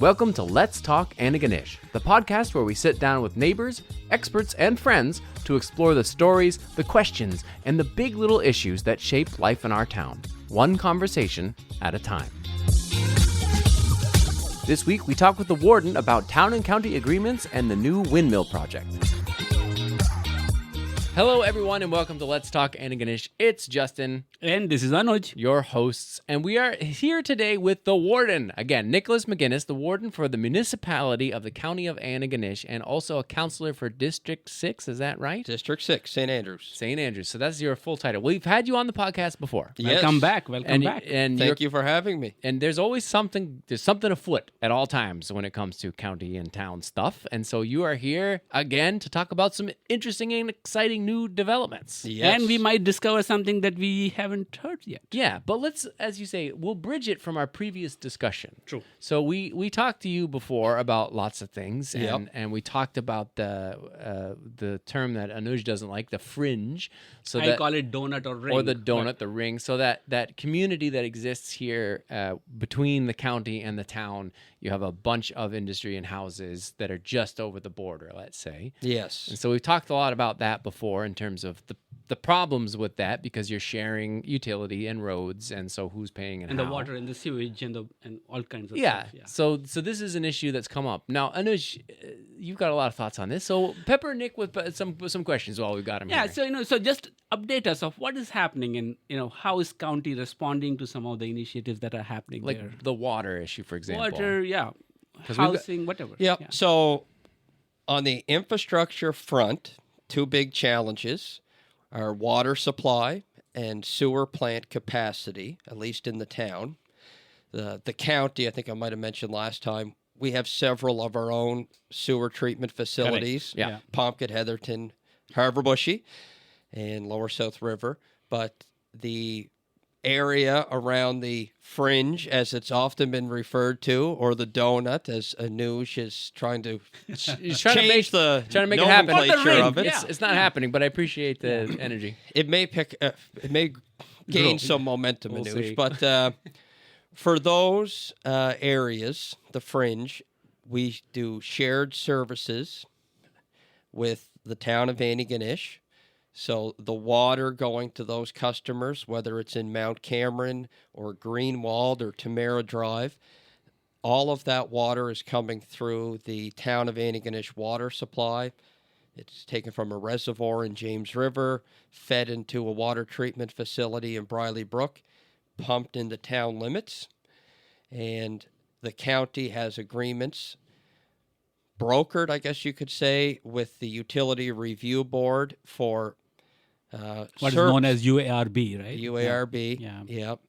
Welcome to Let's Talk Antigonish, the podcast where we sit down with neighbors, experts, and friends to explore the stories, the questions, and the big little issues that shape life in our town, one conversation at a time. This week, we talk with the warden about town and county agreements and the new windmill project. Hello, everyone, and welcome to Let's Talk Antigonish. It's Justin. And this is Anuj, Your hosts, and we are here today with the warden. Again, Nicholas MacInnis, the warden for the municipality of the county of Antigonish, and also a counselor for District 6, is that right? District 6, St. Andrews. St. Andrews, so that's your full title. We've had you on the podcast before. Yes. welcome back. And Thank you for having me. And there's always something afoot at all times when it comes to county and town stuff. And so you are here again to talk about some interesting and exciting new developments. Yes. And we might discover something that we haven't heard yet. Yeah, but let's, as you say, we'll bridge it from our previous discussion. True. So we talked to you before about lots of things, and, Yep. and we talked about the term that Anuj doesn't like, the fringe. So I call it donut or ring. Or the donut, the ring. So that community that exists here between the county and the town, you have a bunch of industry and houses that are just over the border, let's say. Yes. And so we've talked a lot about that before in terms of the problems with that, because you're sharing utility and roads, and so who's paying and And how. the water and the sewage and all kinds of Yeah. stuff. Yeah. So this is an issue that's come up. Now, Anuj, you've got a lot of thoughts on this. So pepper Nick with some questions while we've got him Yeah, here. so just update us of what is happening and how is county responding to some of the initiatives that are happening Like there. the water issue, for example. Water, yeah. 'Cause we've got- Housing, whatever. Yep. Yeah. So on the infrastructure front, two big challenges are water supply and sewer plant capacity, at least in the town. The county, I think I might have mentioned last time, we have several of our own sewer treatment facilities. Yeah. Yeah. Pompkin, Heatherton, Harborbushy, and Lower South River. But the area around the Fringe, as it's often been referred to, or the donut, as Anuj is trying to He's trying change to make it happen. nomenclature of it. It's not happening, but I appreciate the energy. It may gain some momentum, We'll Anuj. see. But for those areas, the Fringe, we do shared services with the town of Antigonish. So the water going to those customers, whether it's in Mount Cameron or Greenwald or Tamara Drive, all of that water is coming through the town of Antigonish water supply. It's taken from a reservoir in James River, fed into a water treatment facility in Briley Brook, pumped into town limits, and the county has agreements brokered, I guess you could say, with the Utility Review Board for What is known as UARB, right? UARB. Yeah. Yep.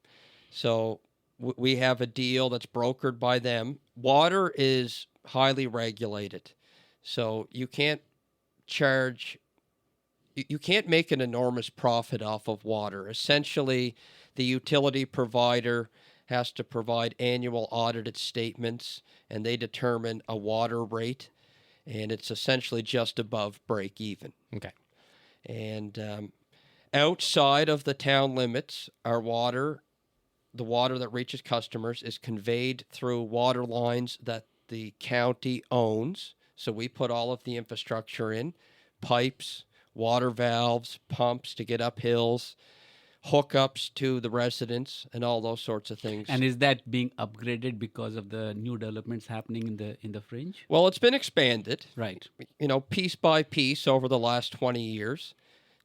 So we have a deal that's brokered by them. Water is highly regulated, so you can't make an enormous profit off of water. Essentially, the utility provider has to provide annual audited statements, and they determine a water rate, and it's essentially just above break even. Okay. And outside of the town limits, the water that reaches customers is conveyed through water lines that the county owns. So we put all of the infrastructure in, pipes, water valves, pumps to get up hills, hookups to the residents, and all those sorts of things. And is that being upgraded because of the new developments happening in the Fringe? Well, it's been expanded, Right. piece by piece over the last 20 years.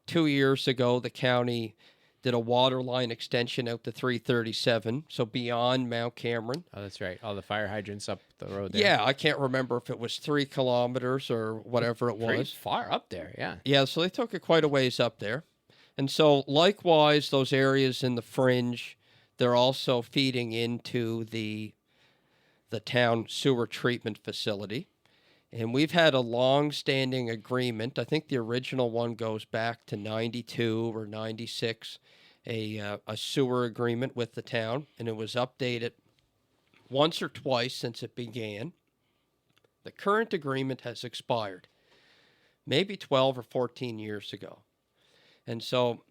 2 years ago, the county did a water line extension out to 337, so beyond Mount Cameron. Oh, that's right. All the fire hydrants up the road there. Yeah, I can't remember if it was 3 kilometers or whatever it Pretty was. far up there, yeah. Yeah, so they took it quite a ways up there. And so likewise, those areas in the Fringe, they're also feeding into the town sewer treatment facility. And we've had a long-standing agreement. I think the original one goes back to 92 or 96, a sewer agreement with the town, and it was updated once or twice since it began. The current agreement has expired, maybe 12 or 14 years ago. And so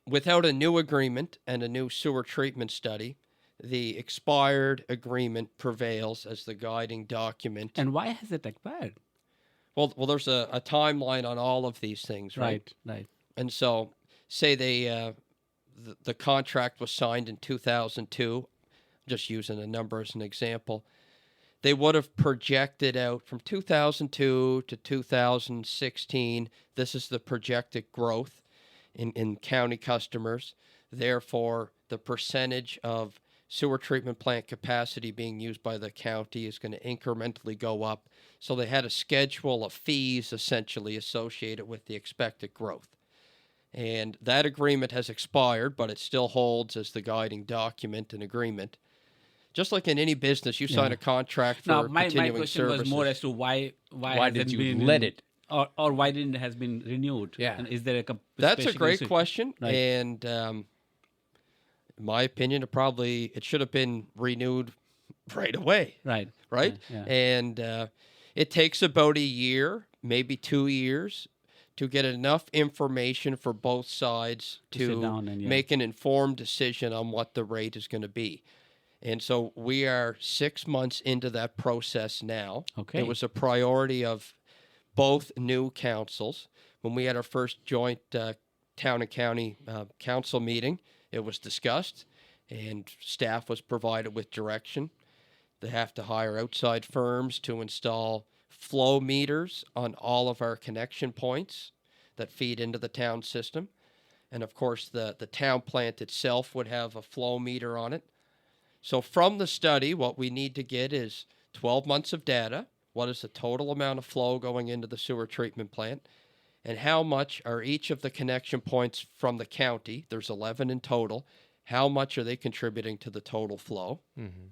without a new agreement and a new sewer treatment study, the expired agreement prevails as the guiding document. And why has it expired? Well, there's a timeline on all of these things, right? Right. And so, say the contract was signed in 2002, just using a number as an example, they would have projected out from 2002 to 2016. This is the projected growth in county customers. Therefore, the percentage of sewer treatment plant capacity being used by the county is going to incrementally go up. So they had a schedule of fees essentially associated with the expected growth. And that agreement has expired, but it still holds as the guiding document and agreement. Just like in any business, you sign a contract for Now, my continuing question services. was more as to why did hasn't you been let it? or why didn't it has been renewed? Yeah. And is there a That's a special great issue? question, Right. and in my opinion, it should have been renewed right away, Right. right? Yeah. And it takes about a year, maybe 2 years, to get enough information for both sides To sit to down and, make an informed decision on what the rate is going to be. And so we are 6 months into that process now. Okay. It was a priority of both new councils. When we had our first joint town and county council meeting, it was discussed, and staff was provided with direction. They have to hire outside firms to install flow meters on all of our connection points that feed into the town system. And of course, the town plant itself would have a flow meter on it. So from the study, what we need to get is 12 months of data. What is the total amount of flow going into the sewer treatment plant? And how much are each of the connection points from the county? There's 11 in total. How much are they contributing to the total flow? Mm-hmm.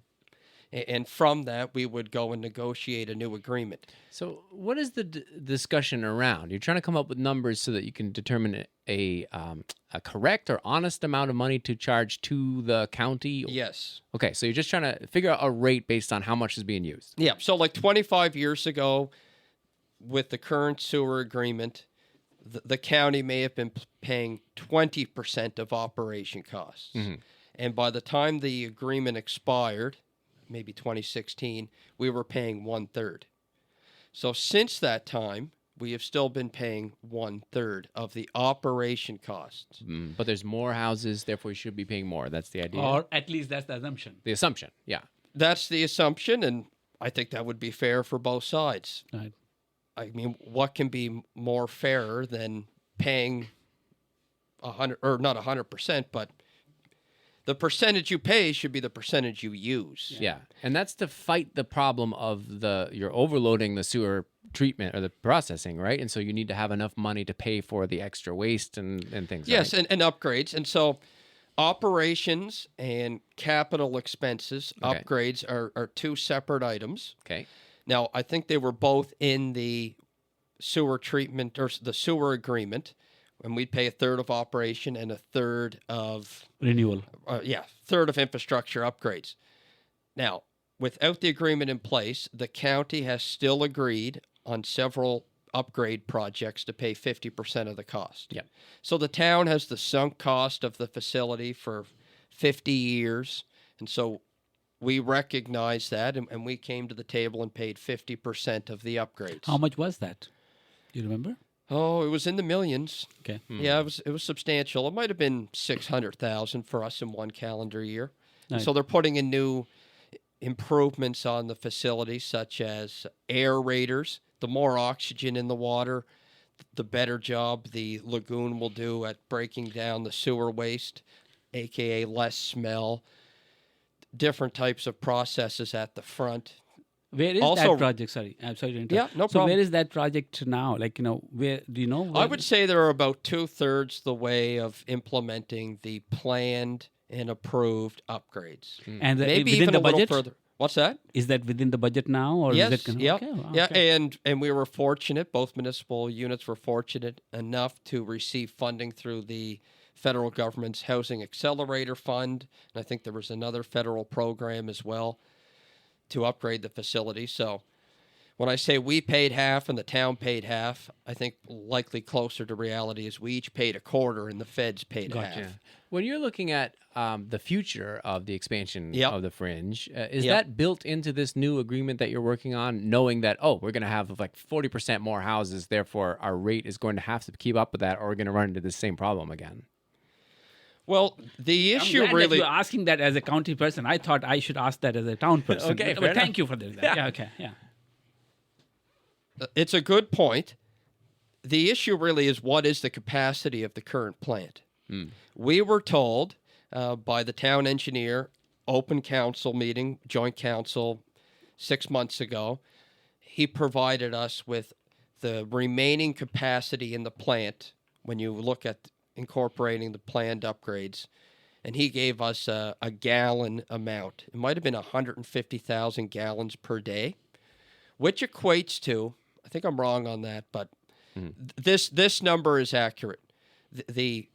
And from that, we would go and negotiate a new agreement. So what is the discussion around? You're trying to come up with numbers so that you can determine a correct or honest amount of money to charge to the county? Yes. Okay, so you're just trying to figure out a rate based on how much is being used. Yeah, so like 25 years ago, with the current sewer agreement, the county may have been paying 20% of operation costs. Mm-hmm. And by the time the agreement expired, maybe 2016, we were paying 1/3. So since that time, we have still been paying 1/3 of the operation costs. But there's more houses, therefore you should be paying more. That's the idea. Or at least that's the assumption. The assumption, yeah. That's the assumption, and I think that would be fair for both sides. Right. I mean, what can be more fairer than paying 100, or not 100%, but the percentage you pay should be the percentage you use. Yeah. And that's to fight the problem of you're overloading the sewer treatment or the processing, right? And so you need to have enough money to pay for the extra waste and things. Yes, right? and upgrades. And so operations and capital expenses, Okay. upgrades are two separate items. Okay. Now, I think they were both in the sewer treatment or the sewer agreement, and we'd pay 1/3 of operation and 1/3 of Renewal. third of infrastructure upgrades. Now, without the agreement in place, the county has still agreed on several upgrade projects to pay 50% of the cost. Yep. So the town has the sunk cost of the facility for 50 years, and so we recognize that, and we came to the table and paid 50% of the upgrades. How much was that? Do you remember? Oh, it was in the millions. Okay. Yeah, it was substantial. It might have been 600,000 for us in one calendar year. Right. So they're putting in new improvements on the facility, such as aerators. The more oxygen in the water, the better job the lagoon will do at breaking down the sewer waste, aka less smell. Different types of processes at the front. Where is Also- that project? Sorry, I'm sorry to interrupt. Yeah, no So problem. where is that project now? Like, where do you know? I where- would say they're about 2/3 the way of implementing the planned and approved upgrades. And Maybe within even the a little budget? further. Is that? Is that within the budget now, or Yes. is it? Yeah. Okay, wow, Yeah. okay. And we were fortunate. Both municipal units were fortunate enough to receive funding through the federal government's Housing Accelerator Fund, and I think there was another federal program as well to upgrade the facility. So when I say we paid half and the town paid half, I think likely closer to reality is we each paid a quarter and the feds paid half. When you're looking at the future of the expansion Yep. of the Fringe, is Yep. that built into this new agreement that you're working on, knowing that, oh, we're going to have like 40% more houses, therefore our rate is going to have to keep up with that, or we're going to run into the same problem again? Well, the I'm issue glad that really... you're asking that as a county person. I thought I should ask that as a town person. Okay, fair but thank enough. you for this. Yeah, okay, yeah. It's a good point. The issue really is, what is the capacity of the current plant? We were told by the town engineer, open council meeting, joint council, 6 months ago, he provided us with the remaining capacity in the plant when you look at incorporating the planned upgrades, and he gave us a gallon amount. It might have been 150,000 gallons per day, which equates to, I think I'm wrong on that, but this number is accurate. The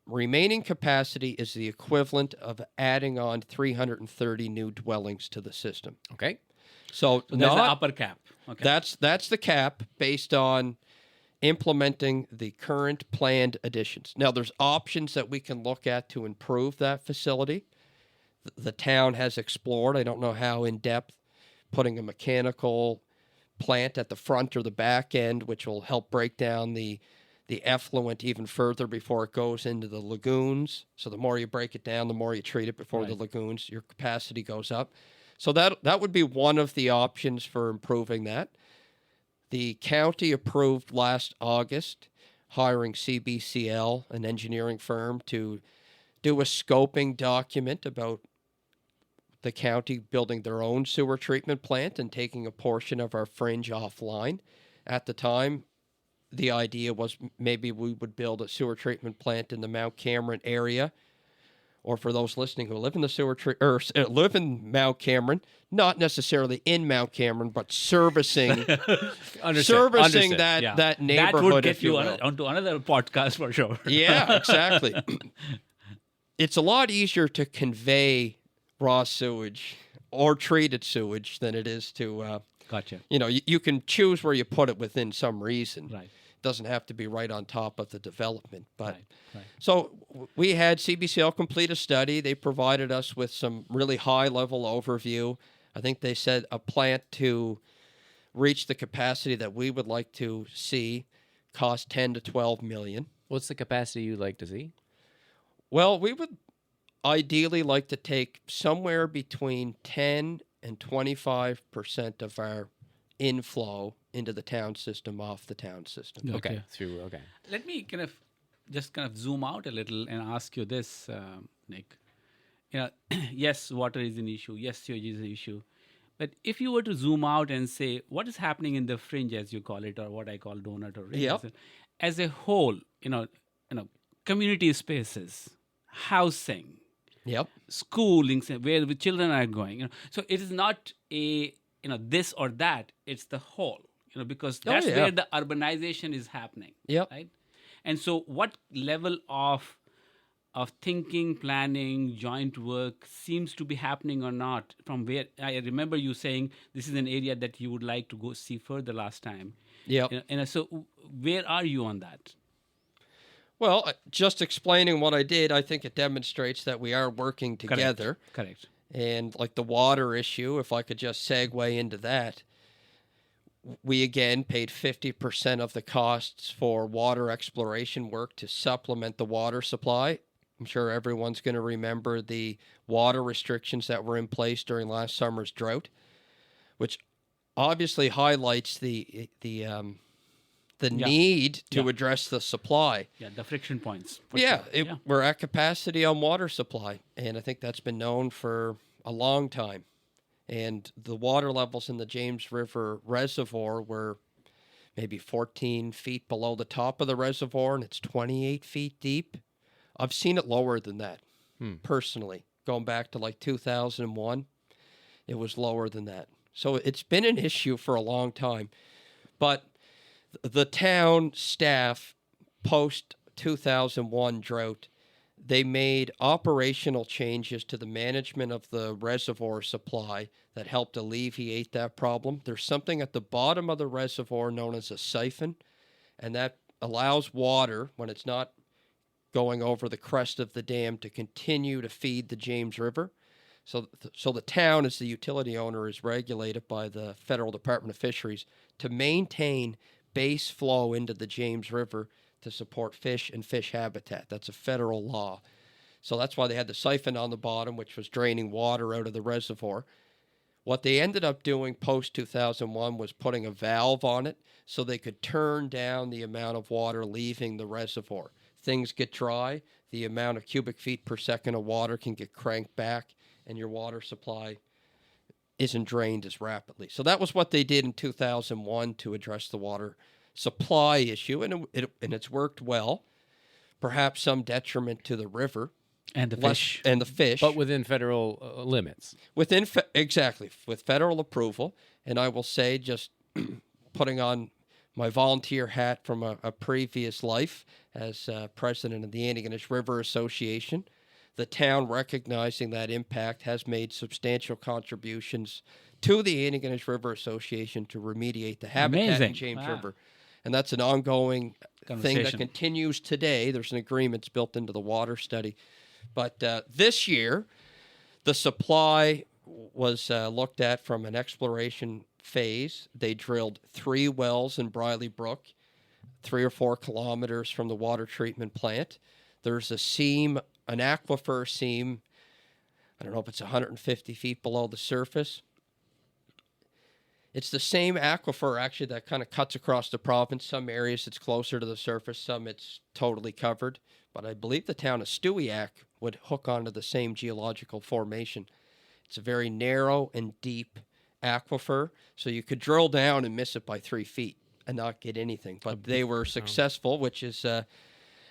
remaining capacity is the equivalent of adding on 330 new dwellings to the system. Okay. So There's the not, upper cap. Okay. that's the cap based on implementing the current planned additions. Now, there's options that we can look at to improve that facility. The town has explored, I don't know how in depth, putting a mechanical plant at the front or the back end, which will help break down the effluent even further before it goes into the lagoons. So the more you break it down, the more you treat it before the lagoons, your capacity goes up. So that would be one of the options for improving that. The county approved last August hiring CBCL, an engineering firm, to do a scoping document about the county building their own sewer treatment plant and taking a portion of our Fringe offline. At the time, the idea was maybe we would build a sewer treatment plant in the Mount Cameron area, or for those listening who live in the live in Mount Cameron, not necessarily in Mount Cameron, but servicing Understood. that neighborhood. That would get if you you will. onto another podcast for sure. Yeah, exactly. It's a lot easier to convey raw sewage or treated sewage than it is to, Gotcha. you can choose where you put it within some reason. Right. It doesn't have to be right on top of the development. But Right. so we had CBCL complete a study. They provided us with some really high-level overview. I think they said a plant to reach the capacity that we would like to see cost 10 to 12 million. What's the capacity you'd like to see? Well, we would ideally like to take somewhere between 10 and 25% of our inflow into the town system off the town system. Okay. Let me just zoom out a little and ask you this, Nick. Yes, water is an issue. Yes, sewage is an issue. But if you were to zoom out and say, what is happening in the Fringe, as you call it, or what I call donut or ring, Yep. as a whole, community spaces, housing, Yep. schooling, where the children are going. So it is not a this or that. It's the whole. Because that's where the urbanization is happening. Yep. Right. And so, what level of thinking, planning, joint work seems to be happening or not? From where I remember you saying this is an area that you would like to go see further last time. Yep. So, where are you on that? Well, just explaining what I did, I think it demonstrates that we are working together. Correct. And like the water issue, if I could just segue into that, we again paid 50% of the costs for water exploration work to supplement the water supply. I'm sure everyone's going to remember the water restrictions that were in place during last summer's drought, which obviously highlights the need to address the supply. Yeah, the friction points. We're at capacity on water supply, and I think that's been known for a long time. And the water levels in the James River Reservoir were maybe 14 feet below the top of the reservoir, and it's 28 feet deep. I've seen it lower than that, personally. Going back to like 2001, it was lower than that. So it's been an issue for a long time. But the town staff, post-2001 drought, they made operational changes to the management of the reservoir supply that helped alleviate that problem. There's something at the bottom of the reservoir known as a siphon, and that allows water, when it's not going over the crest of the dam, to continue to feed the James River. So the town, as the utility owner, is regulated by the Federal Department of Fisheries to maintain base flow into the James River to support fish and fish habitat. That's a federal law. So that's why they had the siphon on the bottom, which was draining water out of the reservoir. What they ended up doing post-2001 was putting a valve on it so they could turn down the amount of water leaving the reservoir. Things get dry, the amount of cubic feet per second of water can get cranked back, and your water supply isn't drained as rapidly. So that was what they did in 2001 to address the water supply issue, and it's worked well. Perhaps some detriment to the river And the fish. and the fish, But within federal limits. exactly with federal approval. And I will say, just putting on my volunteer hat from a previous life as president of the Antigonish River Association, the town, recognizing that impact, has made substantial contributions to the Antigonish River Association to remediate the habitat Amazing. in James Wow. River. And that's an ongoing thing that Conversation. continues today. There's an agreement that's built into the water study. But this year, the supply was looked at from an exploration phase. They drilled 3 wells in Briley Brook, 3 or 4 kilometers from the water treatment plant. There's a seam, an aquifer seam, I don't know if it's 150 feet below the surface. It's the same aquifer, actually, that kind of cuts across the province. Some areas it's closer to the surface, some it's totally covered. But I believe the town of Stewiacke would hook onto the same geological formation. It's a very narrow and deep aquifer, so you could drill down and miss it by 3 feet and not get anything. But they were successful, which is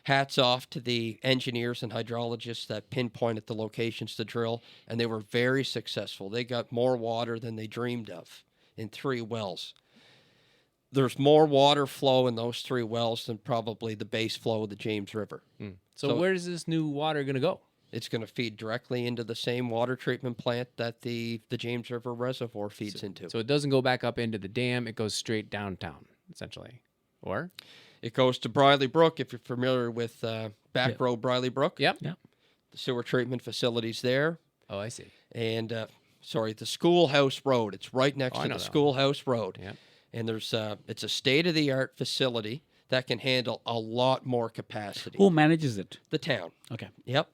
hats off to the engineers and hydrologists that pinpointed the locations to drill, and they were very successful. They got more water than they dreamed of in 3 wells. There's more water flow in those 3 wells than probably the base flow of the James River. So where's this new water going to go? It's going to feed directly into the same water treatment plant that the James River Reservoir feeds into. So it doesn't go back up into the dam. It goes straight downtown, essentially. Or? It goes to Briley Brook, if you're familiar with Back Road Briley Brook. Yep. Yeah. The sewer treatment facilities there. Oh, I see. And, the Schoolhouse Road. It's right next I to know the that one. Schoolhouse Road. Yep. And there's it's a state-of-the-art facility that can handle a lot more capacity. Who manages it? The town. Okay. Yep.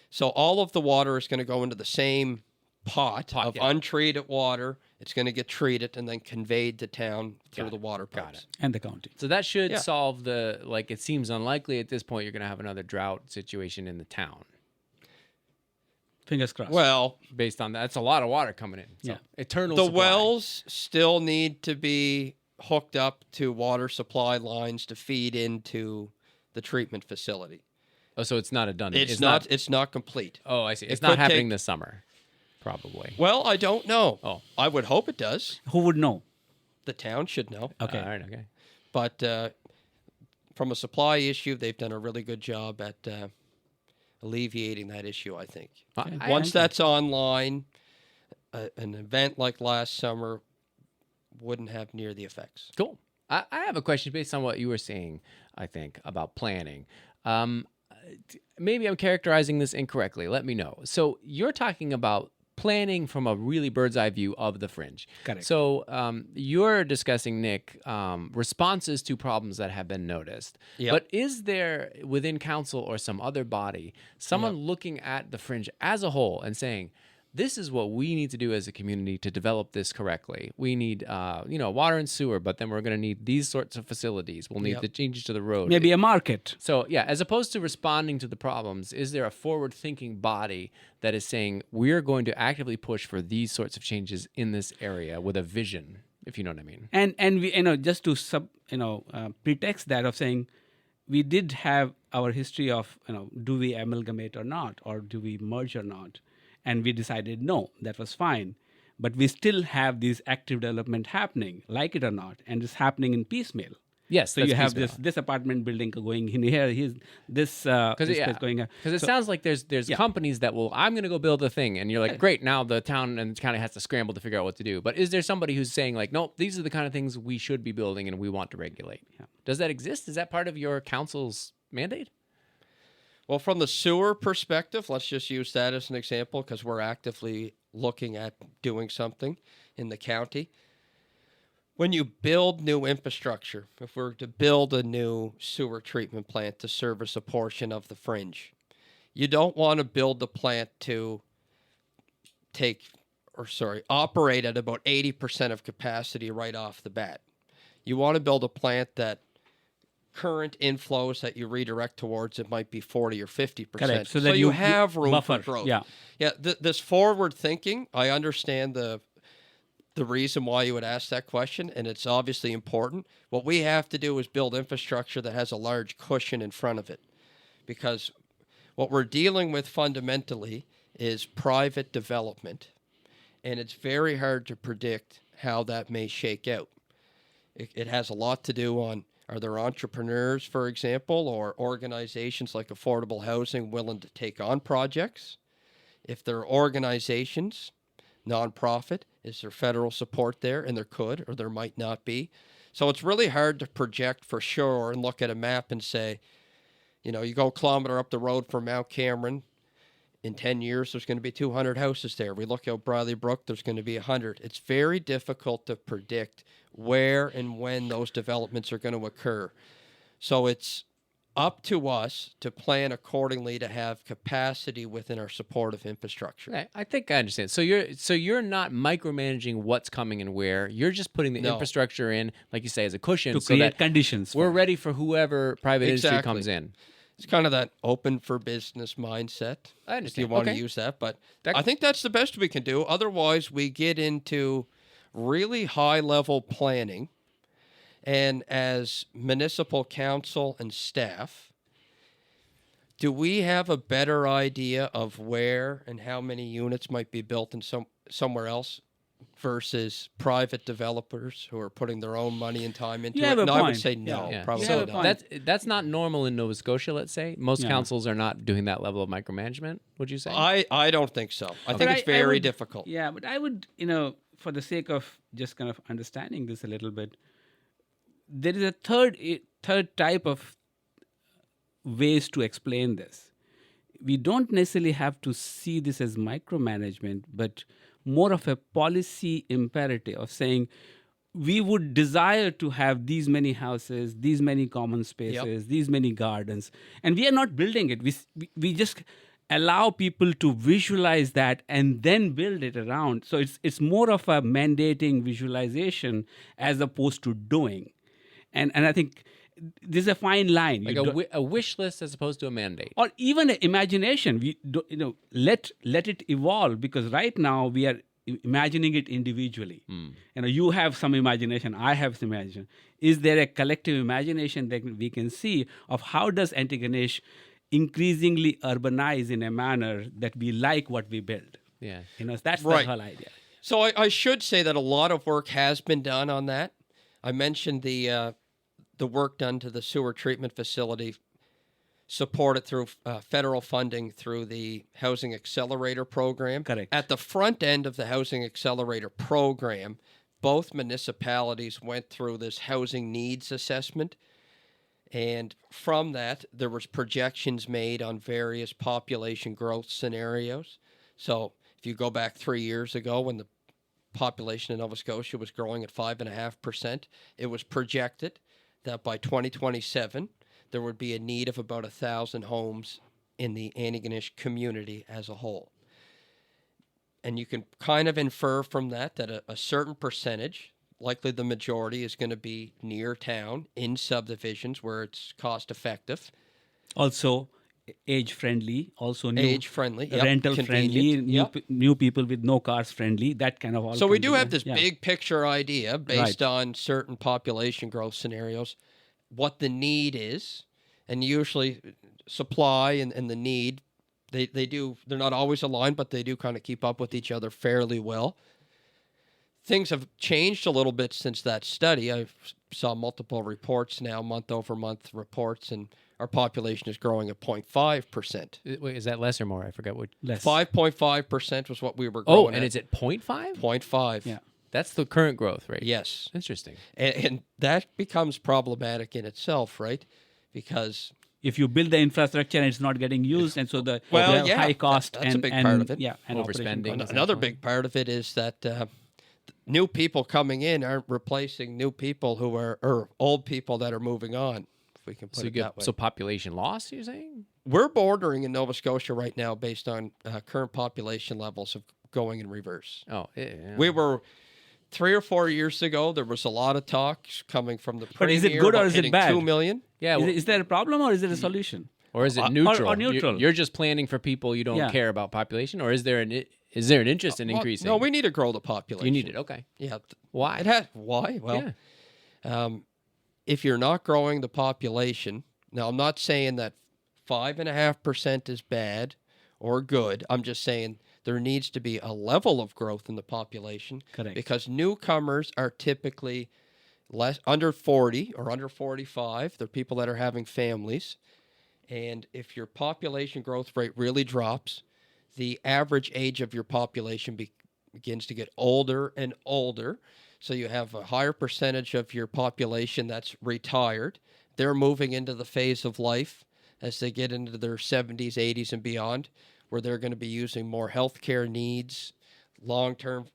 So all of the water is going to go into the same pot of yeah. untreated water. It's going to get treated and then conveyed to town through the water Got pumps. it. And the county. So that should Yeah. solve the, it seems unlikely at this point you're going to have another drought situation in the town. Fingers crossed. Well, Based on that, that's a lot of water coming in. So Yeah. eternal the supply. wells still need to be hooked up to water supply lines to feed into the treatment facility. Oh, so it's not a done. It's not complete. Oh, I see. It's It not could happening take- this summer, probably. Well, I don't know. Oh. I would hope it does. Who would know? The town should know. Okay. All right. Okay. But from a supply issue, they've done a really good job at alleviating that issue, I think. Once that's online, an event like last summer wouldn't have near the effects. Cool. I have a question based on what you were saying, I think, about planning. Maybe I'm characterizing this incorrectly. Let me know. So you're talking about planning from a really bird's eye view of the Fringe. Correct. So you're discussing, Nick, responses to problems that have been noticed. Yep. But is there within council or some other body someone looking at the Fringe as a whole and saying, this is what we need to do as a community to develop this correctly. We need, water and sewer, but then we're going to need these sorts of facilities. We'll need the changes to the road. Maybe a market. So, yeah, as opposed to responding to the problems, is there a forward-thinking body that is saying, we're going to actively push for these sorts of changes in this area with a vision, if you know what I mean? And we, just to pretext that of saying, we did have our history of, do we amalgamate or not, or do we merge or not? And we decided no, that was fine. But we still have these active development happening, like it or not, and it's happening in piecemeal. Yes, So that's you have piecemeal. this apartment building going in here. Here's this place going on. Because it sounds like there's companies that will, I'm going to go build a thing, and you're like, great, now the town and county has to scramble to figure out what to do. But is there somebody who's saying like, nope, these are the kind of things we should be building and we want to regulate? Yeah. Does that exist? Is that part of your council's mandate? Well, from the sewer perspective, let's just use that as an example because we're actively looking at doing something in the county. When you build new infrastructure, if we're to build a new sewer treatment plant to service a portion of the Fringe, you don't want to build the plant to operate at about 80% of capacity right off the bat. You want to build a plant that current inflows that you redirect towards it might be 40 or 50%. Correct. So that you have room buffer. for growth. Yeah. This forward thinking, I understand the reason why you would ask that question, and it's obviously important. What we have to do is build infrastructure that has a large cushion in front of it, because what we're dealing with fundamentally is private development, and it's very hard to predict how that may shake out. It has a lot to do on, are there entrepreneurs, for example, or organizations like affordable housing willing to take on projects? If there are organizations, nonprofit, is there federal support there? And there could, or there might not be. So it's really hard to project for sure and look at a map and say, you go a kilometer up the road from Mount Cameron, in 10 years, there's going to be 200 houses there. We look at Briley Brook, there's going to be 100. It's very difficult to predict where and when those developments are going to occur. So it's up to us to plan accordingly to have capacity within our supportive infrastructure. I think I understand. So you're not micromanaging what's coming and where. You're just putting the infrastructure in, like you say, as a cushion To so create that conditions. we're ready for whoever private industry Exactly. comes in. It's kind of that open for business mindset. I understand. If you want to use that. But I think that's the best we can do. Otherwise, we get into really high-level planning. And as municipal council and staff, do we have a better idea of where and how many units might be built in somewhere else versus private developers who are putting their own money and time into it? No, I would say no, Yeah. probably So not. that's not normal in Nova Scotia, let's say. Most Yeah. councils are not doing that level of micromanagement, would you say? I don't think so. I think But it's very would- difficult. Yeah, but I would, for the sake of just kind of understanding this a little bit, there is a third type of ways to explain this. We don't necessarily have to see this as micromanagement, but more of a policy imperative of saying we would desire to have these many houses, these many common spaces, these many gardens, and we are not building it. We just allow people to visualize that and then build it around. So it's more of a mandating visualization as opposed to doing. And I think there's a fine line. Like a wish list as opposed to a mandate. Or even an imagination. We let it evolve, because right now we are imagining it individually. You have some imagination, I have some imagination. Is there a collective imagination that we can see of how does Antigonish increasingly urbanize in a manner that we like what we build? Yeah. That's Right. the whole idea. So I should say that a lot of work has been done on that. I mentioned the work done to the sewer treatment facility, supported through federal funding through the Housing Accelerator Program. Correct. At the front end of the Housing Accelerator Program, both municipalities went through this housing needs assessment. And from that, there was projections made on various population growth scenarios. So if you go back 3 years ago when the population in Nova Scotia was growing at 5.5%, it was projected that by 2027, there would be a need of about 1,000 homes in the Antigonish community as a whole. And you can kind of infer from that a certain percentage, likely the majority, is going to be near town in subdivisions where it's cost effective. Also age-friendly, also new Age-friendly, yep, rental-friendly, convenient, new people with no cars-friendly, that kind of all. So we kinds do of- have this yeah. big picture idea based Right. on certain population growth scenarios, what the need is, and usually supply and the need, they're not always aligned, but they do kind of keep up with each other fairly well. things have changed a little bit since that study. I saw multiple reports now, month-over-month reports, and our population is growing at 0.5%. Wait, is that less or more? I forgot what. Less. 5.5% was what we were growing at. Oh, and is it 0.5? 0.5. Yeah. That's the current growth rate. Yes. Interesting. And that becomes problematic in itself, right? Because... if you build the infrastructure and it's not getting used, and so the Well, you have yeah, high cost that's and a big and, part of it. Yeah, and Overspending. operation Another costs. big part of it is that new people coming in aren't replacing new people who are, or old people that are moving on, if we can put it that way. So population loss, you're saying? We're bordering in Nova Scotia right now based on current population levels of going in reverse. Oh, yeah. We were 3 or 4 years ago. There was a lot of talk coming from the But is it premier good or about is it hitting bad? 2 million. Yeah. Is there a problem or is it a solution? Or is it neutral? Or neutral. You're just planning for people you don't Yeah. care about population, or is there an interest in Well, increasing? no, we need to grow the population. You need it. Okay. Yeah. Why? Why? Well, Yeah. if you're not growing the population, now I'm not saying that 5.5% is bad or good. I'm just saying there needs to be a level of growth in the population. Correct. Because newcomers are typically under 40 or under 45. They're people that are having families. And if your population growth rate really drops, the average age of your population begins to get older and older. So you have a higher percentage of your population that's retired. They're moving into the phase of life as they get into their 70s, 80s, and beyond, where they're going to be using more healthcare needs, long-term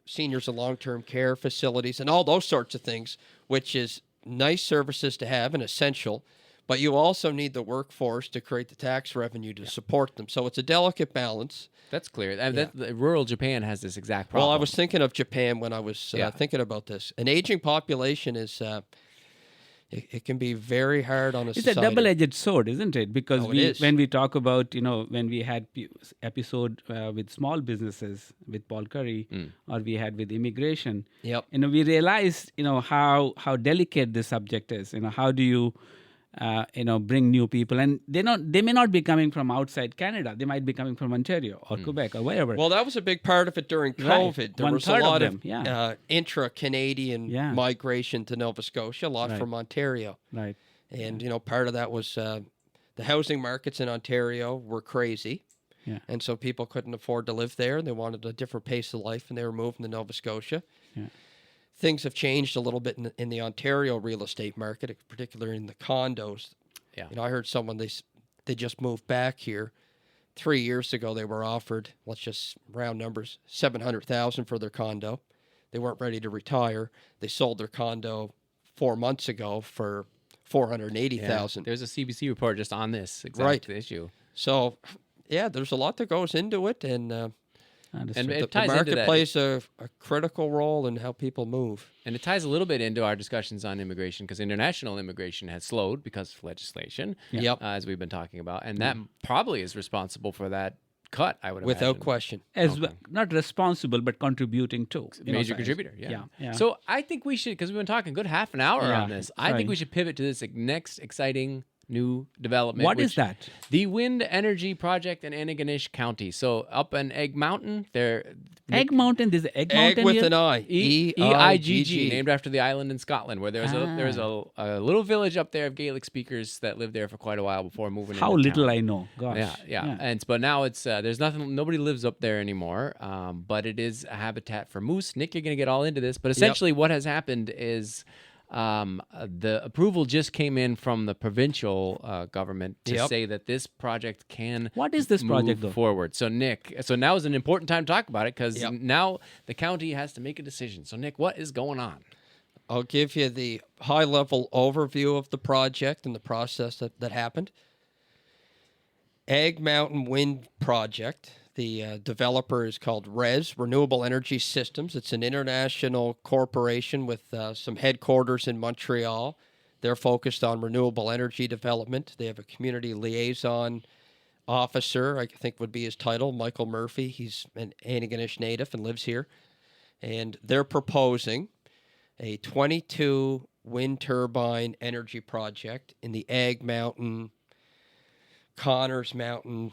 seniors and long-term care facilities, and all those sorts of things, which is nice services to have and essential. But you also need the workforce to create the tax revenue to support them. So it's a delicate balance. That's clear. Rural Japan has this exact problem. Well, I was thinking of Japan when I was Yeah. thinking about this. An aging population is, it can be very hard on a It's society. a double-edged sword, isn't it? Because Oh, it is. when we talk about, when we had episode with small businesses with Paul Curry, or we had with immigration, Yep. we realized, how delicate this subject is. How do you, bring new people, and they may not be coming from outside Canada. They might be coming from Ontario or Quebec or wherever. Well, that was a big part of it during Right. COVID. There was a 1/3 of lot them, of yeah. intra-Canadian Yeah. migration to Nova Scotia, a lot Right. from Ontario. Right. And, part of that was the housing markets in Ontario were crazy. Yeah. And so people couldn't afford to live there. They wanted a different pace of life, and they were moving to Nova Scotia. Yeah. Things have changed a little bit in the Ontario real estate market, particularly in the condos. Yeah. I heard someone, they just moved back here. 3 years ago, they were offered, let's just round numbers, $700,000 for their condo. They weren't ready to retire. They sold their condo 4 months ago for $480,000. There's a CBC report just on this exact Right. issue. So, yeah, there's a lot that goes into it, and Understood. it the ties into market that. plays a critical role in how people move. And it ties a little bit into our discussions on immigration, because international immigration has slowed because of legislation, Yep. as we've been talking about. And that probably is responsible for that cut, I would imagine. Without question. As well, not responsible, but contributing too. Major contributor, yeah. Yeah. So I think we should, because we've been talking a good half an hour Yeah, on this, I think right. we should pivot to this next exciting new development. What is which- that? The Wind Energy Project in Antigonish County. So up in Eigg Mountain, Egg Mountain, there's Egg Egg Mountain with here? an I. EIGG, named after the island in Scotland, where there's a little village up there of Gaelic speakers that lived there for quite a while before moving. How into little town. I know. Gosh. Yeah. But now it's there's nobody lives up there anymore. But it is a habitat for moose. Nick, you're gonna get all into this, but essentially what has happened is the approval just came in from the provincial government to say that this project can. What is this project, move though? forward? So Nick, now is an important time to talk about it, because Yep. now the county has to make a decision. So Nick, what is going on? I'll give you the high-level overview of the project and the process that happened. Eigg Mountain Wind Project. The developer is called Renewable Energy Systems. It's an international corporation with some headquarters in Montreal. They're focused on renewable energy development. They have a community liaison officer, I think would be his title, Michael Murphy. He's an Antigonish native and lives here. And they're proposing a 22 wind turbine energy project in the Eigg Mountain, Connors Mountain,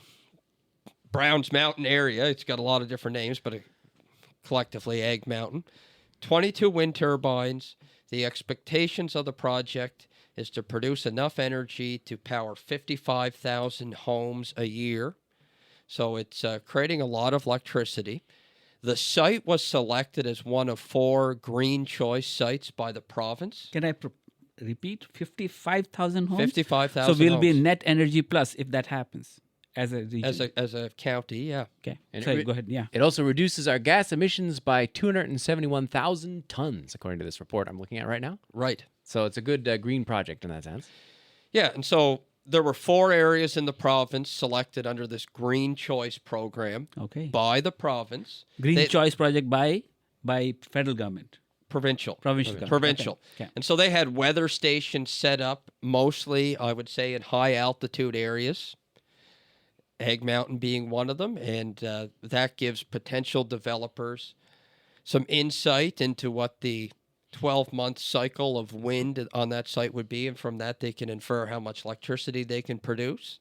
Browns Mountain area. It's got a lot of different names, but collectively Eigg Mountain. 22 wind turbines. The expectations of the project is to produce enough energy to power 55,000 homes a year. So it's creating a lot of electricity. The site was selected as one of 4 green choice sites by the province. Can I repeat? 55,000 homes? 55,000 So we'll be homes. net energy plus if that happens as a region. As a county, yeah. Okay. And Sorry, go ahead. Yeah. It also reduces our gas emissions by 271,000 tons, according to this report I'm looking at right now. Right. So it's a good green project in that sense. Yeah, and so there were 4 areas in the province selected under this Green Choice program Okay. by the province. Green Choice Project by federal government. Provincial. Provincial government. Provincial. Okay. And so they had weather stations set up mostly, I would say, in high altitude areas. Egg Mountain being one of them, and that gives potential developers some insight into what the 12-month cycle of wind on that site would be, and from that they can infer how much electricity they can produce.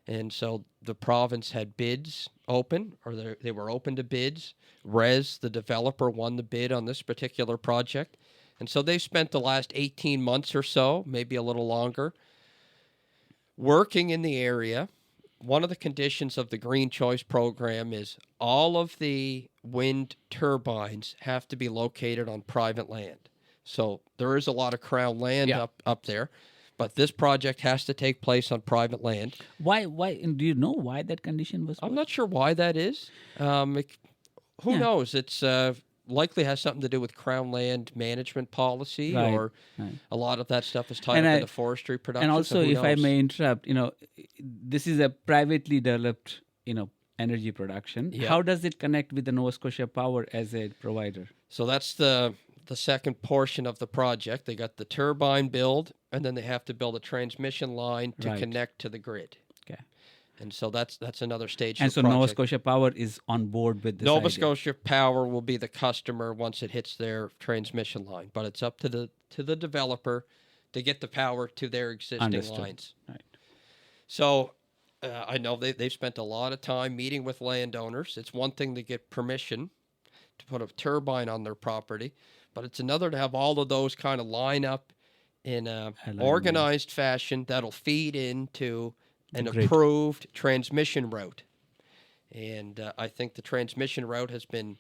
And so the province had bids open, or they were open to bids. Res, the developer, won the bid on this particular project. And so they've spent the last 18 months or so, maybe a little longer, working in the area. One of the conditions of the Green Choice program is all of the wind turbines have to be located on private land. So there is a lot of crown land up there, but this project has to take place on private land. Why? And do you know why that condition was? I'm not sure why that is. Who knows? It's likely has something to do with crown land management policy, or a lot of that stuff is tied up into forestry production. And also, so if I may interrupt, this is a privately developed, energy production. Yeah. How does it connect with the Nova Scotia Power as a provider? So that's the second portion of the project. They got the turbine build, and then they have to build a transmission line to connect to the grid. Okay. And so that's another stage. And of so the project. Nova Scotia Power is on board with this Nova idea. Scotia Power will be the customer once it hits their transmission line, but it's up to the developer to get the power to their existing lines. Right. So I know they've spent a lot of time meeting with landowners. It's one thing to get permission to put a turbine on their property, but it's another to have all of those kind of line up in an organized fashion that'll feed into an approved transmission route. And I think the transmission route has been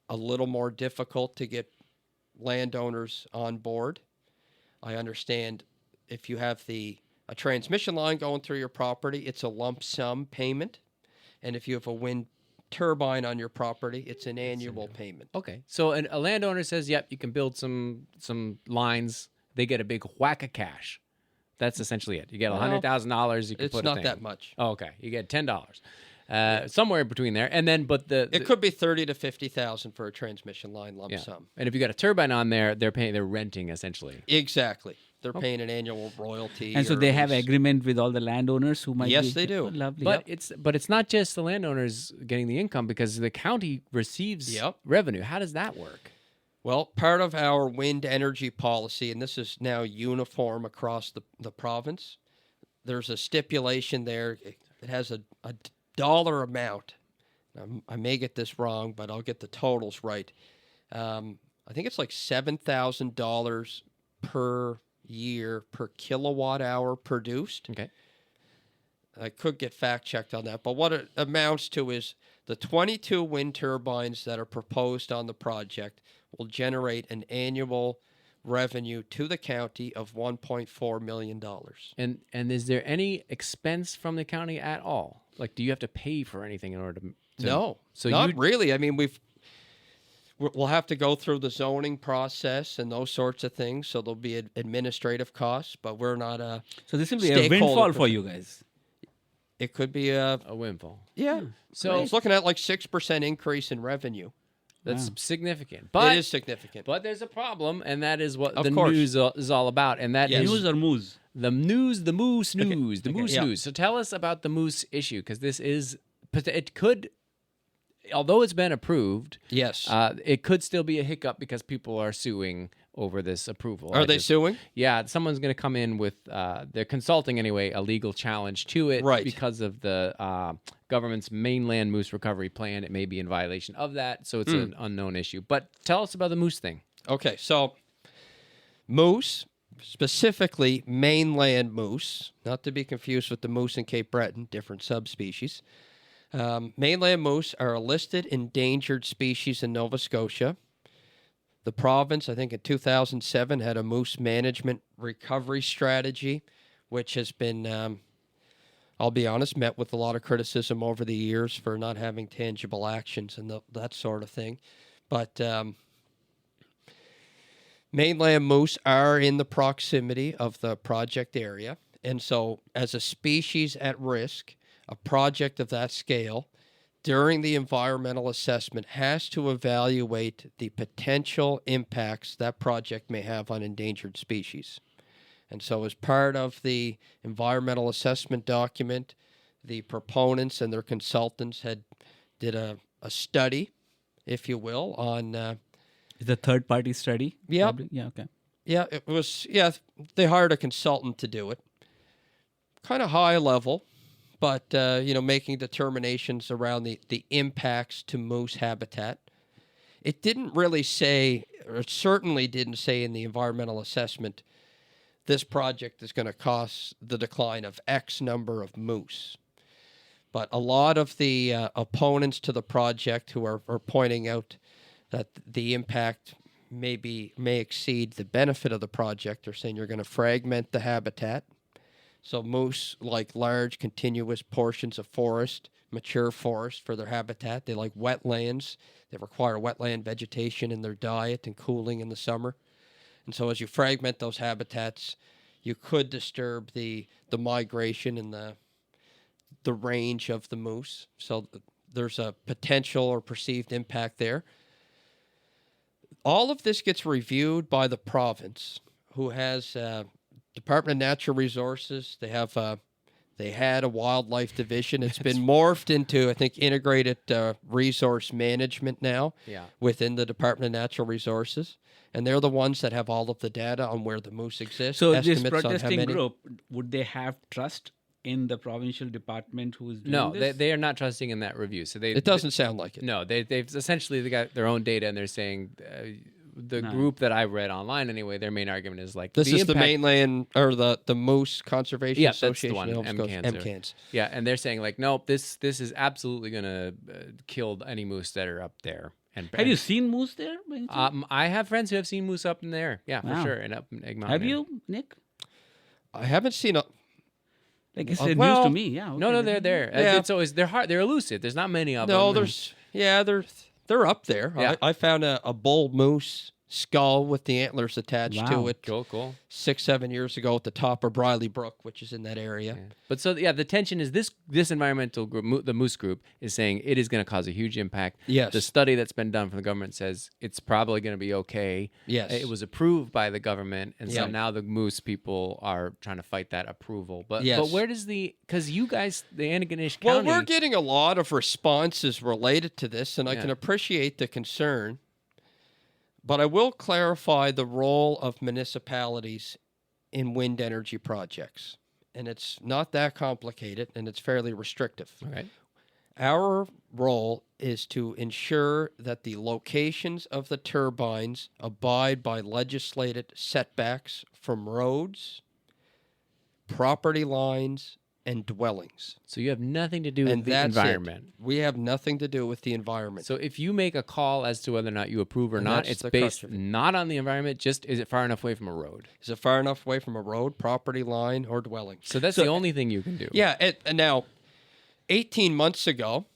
a little more difficult to get landowners on board. I understand if you have a transmission line going through your property, it's a lump sum payment. And if you have a wind turbine on your property, it's an annual payment. Okay. So a landowner says, yep, you can build some lines. They get a big whack of cash. That's essentially it. You get $100,000. You can it's put not that much. Oh, okay. You get $10. Somewhere in between there, and then it could be $30,000 to $50,000 for a transmission line lump sum. And if you got a turbine on there, they're renting essentially. Exactly. They're paying an annual royalty. And so they have agreement with all the landowners who might. Yes, they do. Oh, lovely. But it's not just the landowners getting the income, because the county receives revenue. How does that work? Well, part of our wind energy policy, and this is now uniform across the province, there's a stipulation there. It has a dollar amount. I may get this wrong, but I'll get the totals right. I think it's like $7,000 per year per kilowatt hour produced. Okay. I could get fact checked on that, but what it amounts to is the 22 wind turbines that are proposed on the project will generate an annual revenue to the county of $1.4 million. And is there any expense from the county at all? Like, do you have to pay for anything in order to No, so not really. I mean, we'll have to go through the zoning process and those sorts of things, so there'll be administrative costs, but we're not a So this will be a windfall for you guys. It could be a windfall. Yeah. So it's looking at like 6% increase in revenue. That's significant. But it is significant. But there's a problem, and that is what Of the course. news is all about. And that is News or moose? the news, the moose news, the moose yeah. news. So tell us about the moose issue, because it could, although it's been approved, Yes. it could still be a hiccup because people are suing over this approval. Are they suing? Yeah, someone's going to come in with, they're consulting anyway, a legal challenge to it Right. because of the government's mainland moose recovery plan. It may be in violation of that, so it's an unknown issue. But tell us about the moose thing. Okay, so moose, specifically mainland moose, not to be confused with the moose in Cape Breton, different subspecies. Mainland moose are a listed endangered species in Nova Scotia. The province, I think in 2007, had a moose management recovery strategy, which has been, I'll be honest, met with a lot of criticism over the years for not having tangible actions and that sort of thing. But mainland moose are in the proximity of the project area. And so as a species at risk, a project of that scale, during the environmental assessment, has to evaluate the potential impacts that project may have on endangered species. And so as part of the environmental assessment document, the proponents and their consultants did a study, if you will, on... It's a third-party study? Yep. Probably? Yeah, okay. Yeah, it was. Yeah, they hired a consultant to do it. Kind of high level, but making determinations around the impacts to moose habitat. It didn't really say, or it certainly didn't say in the environmental assessment, this project is going to cause the decline of X number of moose. But a lot of the opponents to the project who are pointing out that the impact may exceed the benefit of the project are saying you're going to fragment the habitat. So moose like large continuous portions of forest, mature forest for their habitat. They like wetlands. They require wetland vegetation in their diet and cooling in the summer. And so as you fragment those habitats, you could disturb the migration and the range of the moose. So there's a potential or perceived impact there. All of this gets reviewed by the province, who has Department of Natural Resources. They had a wildlife division. It's been morphed into, I think, integrated resource management now within the Department of Natural Resources. And they're the ones that have all of the data on where the moose exist. So estimates this on how protesting many. group, would they have trust in the provincial department who is doing No, this? they are not trusting in that review. So It doesn't sound like it. No, they've essentially got their own data, and they're saying the group that I read online anyway. Their main argument is like This is the mainland or the Moose Conservation Association. That's the one. MCANS. Yeah, and they're saying like, nope, this is absolutely going to kill any moose that are up there. Have you seen moose there? I have friends who have seen moose up in there. Yeah, Wow. for sure, and up in Egg Mountain. Have you, Nick? I haven't seen a. Like it's news to me. Yeah. Okay. No, they're there. Yeah. It's always they're hard. They're elusive. There's not many of them. No, they're up there. Yeah. I found a bull moose skull with the antlers attached to Wow. it. Cool. 6-7 years ago at the top of Briley Brook, which is in that area. Yeah. But so the tension is this environmental group, the Moose Group, is saying it is going to cause a huge impact. Yes. The study that's been done from the government says it's probably going to be okay. Yes. It was approved by the government, and so Yeah. now the Moose people are trying to fight that approval. But Yes. but where does because you guys, the Antigonish Well, County, we're getting a lot of responses related to this, and I Yeah. can appreciate the concern. But I will clarify the role of municipalities in wind energy projects. And it's not that complicated, and it's fairly restrictive. okay. Our role is to ensure that the locations of the turbines abide by legislated setbacks from roads, property lines, and dwellings. So you have nothing to do And with the that's environment. it. We have nothing to do with the environment. So if you make a call as to whether or not you approve or And not, that's it's the based crux of it. not on the environment, just is it far enough away from a road? Is it far enough away from a road, property line, or dwelling? So that's the only thing you can do. Yeah, and now, 18 months ago,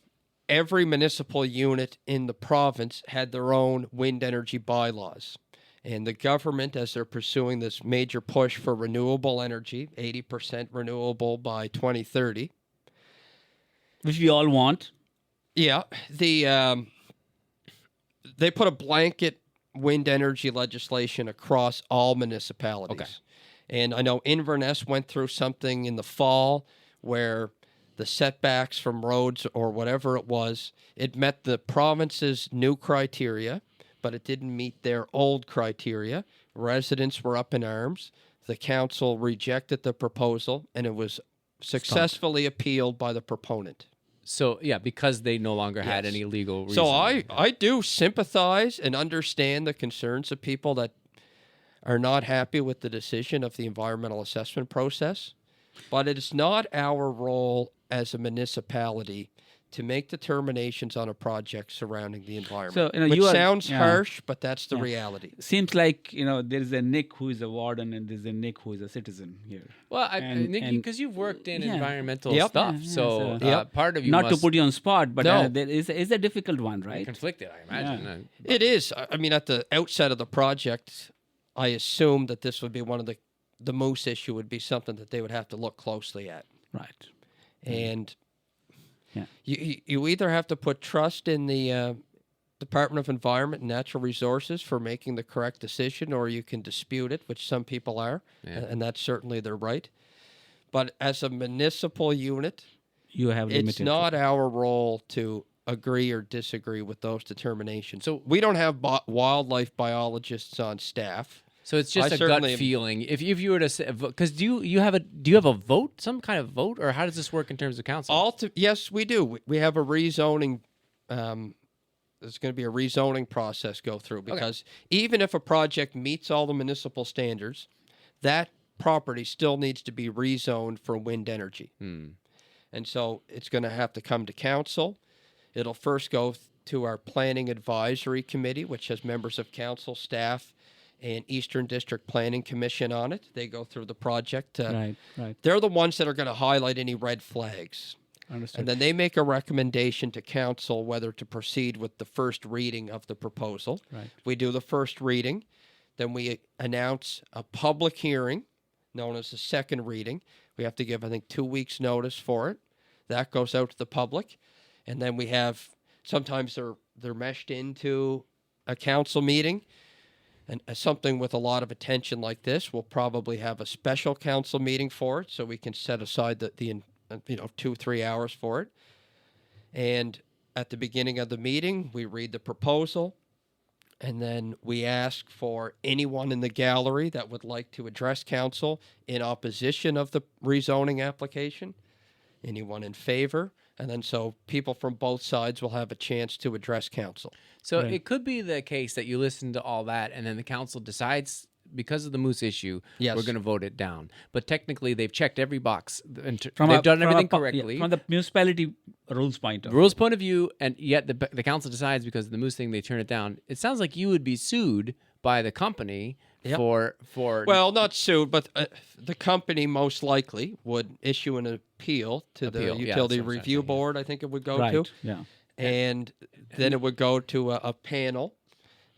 every municipal unit in the province had their own wind energy bylaws. And the government, as they're pursuing this major push for renewable energy, 80% renewable by 2030. Which we all want. Yeah, they put a blanket wind energy legislation across all municipalities. Okay. And I know Inverness went through something in the fall where the setbacks from roads or whatever it was, it met the province's new criteria, but it didn't meet their old criteria, residents were up in arms. The council rejected the proposal, and it was successfully appealed by the proponent. So, yeah, because they no longer had Yes. any legal reason. So I do sympathize and understand the concerns of people that are not happy with the decision of the environmental assessment process, but it is not our role as a municipality to make determinations on a project surrounding the environment. So, you know, which you are- sounds yeah. harsh, but that's the reality. Seems like, you know, there is a Nick who is a warden and there's a Nick who is a citizen here. Well, And- because you've worked in yeah. environmental Yep. stuff, Yeah, so so- part of you Not must to put you on spot, but No. there is a difficult one, be right? conflicted, I imagine. Yeah. It is. I mean, at the outset of the project, I assumed that this would be one of the moose issue would be something that they would have to look closely at. Right. And Yeah. you either have to put trust in the Department of Environment and Natural Resources for making the correct decision, or you can dispute it, which some people are, and that's certainly their right. But as a municipal unit, You have limited. it's not our role to agree or disagree with those determinations. So we don't have wildlife biologists on staff. So it's just I a gut certainly- feeling. If you were to say, because do you have a vote, some kind of vote, or how does this work in terms of council? Yes, we do. We have a rezoning. There's going to be a rezoning process go through because even if a project meets all the municipal standards, that property still needs to be rezoned for wind energy. And so it's going to have to come to council. It'll first go to our planning advisory committee, which has members of council, staff, and Eastern District Planning Commission on it. They go through the project. Right. They're the ones that are going to highlight any red flags. Understood. And then they make a recommendation to council whether to proceed with the first reading of the proposal. Right. We do the first reading. Then we announce a public hearing known as the second reading. We have to give, I think, 2 weeks notice for it. That goes out to the public. And then we have, sometimes they're meshed into a council meeting. And something with a lot of attention like this, we'll probably have a special council meeting for it, so we can set aside the 2-3 hours for it. And at the beginning of the meeting, we read the proposal, and then we ask for anyone in the gallery that would like to address council in opposition of the rezoning application, anyone in favor, and then so people from both sides will have a chance to address council. So it could be the case that you listen to all that, and then the council decides, because of the moose issue, Yes. we're going to vote it down. But technically, they've checked every box. They've From done everything yeah, correctly. from the municipality rules point of Rules point of view, and yet the council decides because of the moose thing, they turn it down. It sounds like you would be sued by the company Yep. for Well, not sued, but the company most likely would issue an appeal to the Appeal, yeah, Utility that's what I'm Review saying, yeah. Board, I think it would go right. to. Yeah. And then it would go to a panel,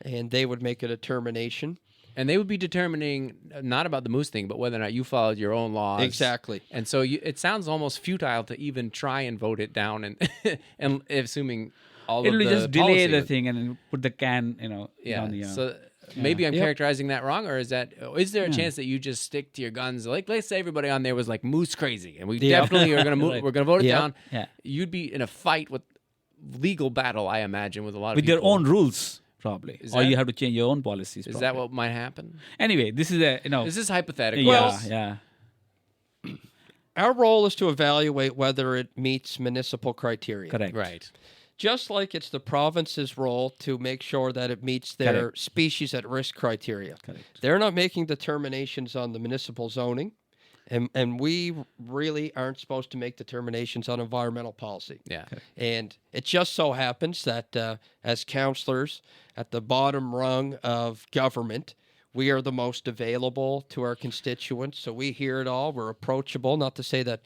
and they would make a determination. and they would be determining not about the moose thing, but whether or not you followed your own laws. Exactly. And so it sounds almost futile to even try and vote it down, and assuming all It'll of the just delay policy the would- thing and then put the can, Yeah. on the. So maybe I'm Yep. characterizing that wrong, or is there a chance that you just stick to your guns? Like, let's say everybody on there was like moose crazy, and we Yep. definitely are going to Right. we're going to vote it Yep. down. Yeah. You'd be in a fight with legal battle, I imagine, with a lot of with their people. own rules, probably. Is Or that- you have to change your own policies. Is probably. that what might happen? Anyway, this is a This is hypothetical. yeah. Our role is to evaluate whether it meets municipal criteria. Correct. Right. Just like it's the province's role to make sure that it meets their Correct. species at risk criteria. Correct. They're not making determinations on the municipal zoning, and we really aren't supposed to make determinations on environmental policy. Yeah. And it just so happens that as counselors at the bottom rung of government, we are the most available to our constituents. So we hear it all. We're approachable. Not to say that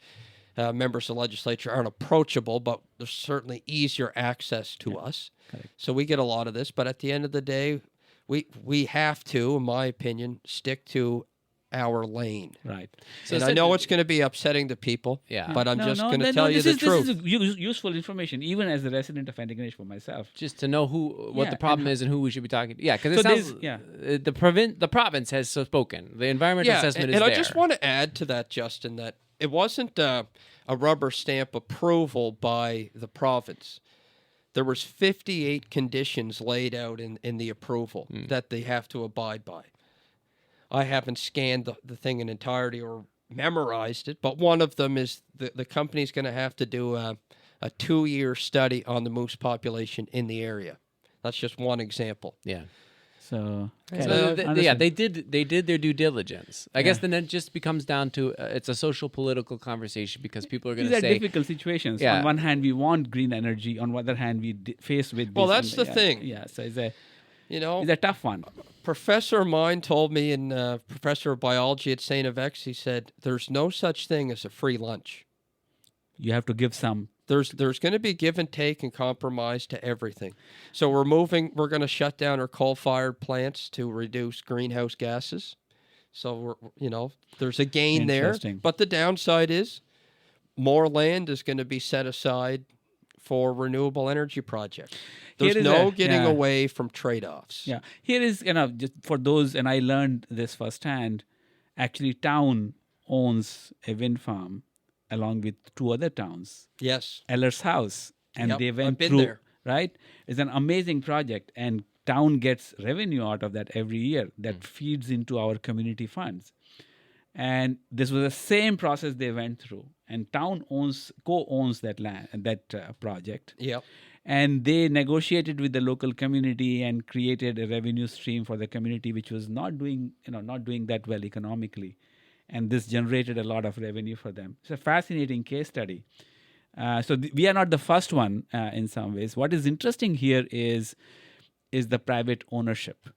members of the legislature aren't approachable, but there's certainly easier access to us. Correct. So we get a lot of this. But at the end of the day, we have to, in my opinion, stick to our lane. Right. So And I know it's going to be upsetting to people, Yeah. but I'm just going to tell you the truth. This is useful information, even as a resident of Antigonish for myself. just to know what Yeah, the problem and is and who we should be talking to. Yeah, because So it sounds there's- the province has spoken. The environmental assessment is and there. I just want to add to that, Justin, that it wasn't a rubber stamp approval by the province. There was 58 conditions laid out in the approval that they have to abide by. I haven't scanned the thing in entirety or memorized it, but one of them is the company's going to have to do a 2-year study on the moose population in the area. That's just one example. Yeah. So, They did their due diligence. I guess then it just becomes down to it's a social political conversation because people are going these to are say difficult situations. Yeah. On one hand, we want green energy. On the other hand, we face with. Well, this that's the thing. Yeah, so it's You a tough one. Professor of mine told me, professor of biology at St. FX, he said, there's no such thing as a free lunch. You have to give some. There's going to be give and take and compromise to everything. So we're going to shut down our coal-fired plants to reduce greenhouse gases. So there's a gain there. But the downside is more land is going to be set aside for renewable energy projects. There's no getting away from trade-offs. Yeah. Here is, just for those, and I learned this firsthand, actually town owns a wind farm along with 2 other towns. Yes. Eller's House. And they went I've been through, there. right? It's an amazing project. And town gets revenue out of that every year that feeds into our community funds. And this was the same process they went through. And town co-owns that land, that project. Yep. And they negotiated with the local community and created a revenue stream for the community, which was not doing that well economically. And this generated a lot of revenue for them. It's a fascinating case study. So we are not the first one in some ways. What is interesting here is the private ownership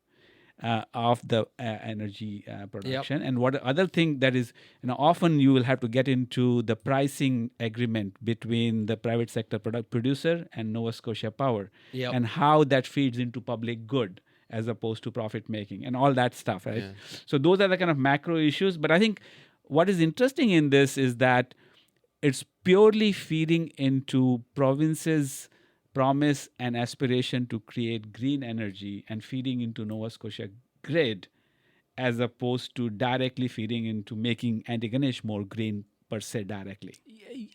of the energy production. Yep. And what other thing that is, often you will have to get into the pricing agreement between the private sector producer and Nova Scotia Power, Yep. and how that feeds into public good as opposed to profit making and all that stuff, right? Yeah. So those are the kind of macro issues. But I think what is interesting in this is that it's purely feeding into provinces' promise and aspiration to create green energy and feeding into Nova Scotia grid, as opposed to directly feeding into making Antigonish more green per se directly.